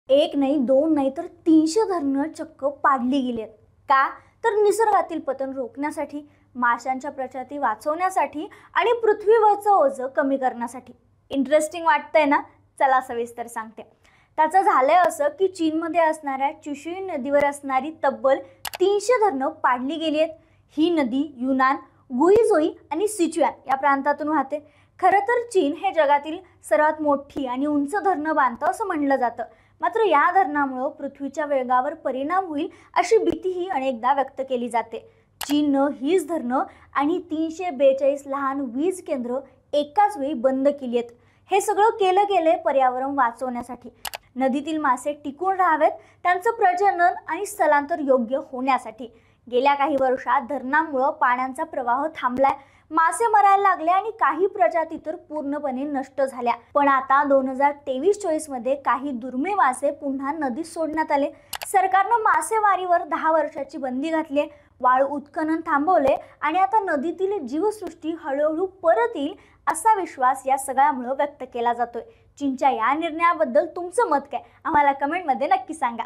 एक नाही, दोन नाही, तर 300 धरणं चक्क पाडली गेली आहेत. का? तर निसर्गातील पतन रोखण्यासाठी, माशांच्या प्रजाती वाचवण्यासाठी आणि पृथ्वीवरचं ओझं कमी करण्यासाठी. इंटरेस्टिंग वाटतंय ना? चला सविस्तर सांगते. त्याचं झालंय असं की चीनमध्ये असणाऱ्या चुशुई नदीवर असणारी तब्बल 300 धरणं पाडली गेली आहेत. ही नदी युनान, गुईझोई आणि सिच्युआन या प्रांतातून वाहते. खरं तर चीन हे जगातील सर्वात मोठी आणि उंच धरणं बांधतं असं म्हणलं जातं. मात्र या धरणामुळे पृथ्वीच्या वेगावर परिणाम होईल अशी भीतीही अनेकदा व्यक्त केली जाते. चीननं हीच धरणं आणि 342 लहान वीज केंद्र एकाच वेळी बंद केली आहेत. हे सगळं केलं पर्यावरण वाचवण्यासाठी, नदीतील मासे टिकून राहावेत, त्यांचं प्रजनन आणि स्थलांतर योग्य होण्यासाठी. गेल्या काही वर्षात धरणामुळे पाण्याचा प्रवाह थांबलाय, मासे मरायला लागले आणि काही प्रजाती तर पूर्णपणे नष्ट झाल्या. पण आता 2023-24 मध्ये काही दुर्मिळ मासे पुन्हा नदीत सोडण्यात आले. सरकारनं मासेमारीवर 10 वर्षाची बंदी घातली, वाळू उत्खनन थांबवले आणि आता नदीतील जीवसृष्टी हळूहळू परत येईल असा विश्वास या सगळ्यामुळे व्यक्त केला जातोय. चीनच्या या निर्णयाबद्दल तुमचं मत काय? आम्हाला कमेंटमध्ये नक्की सांगा.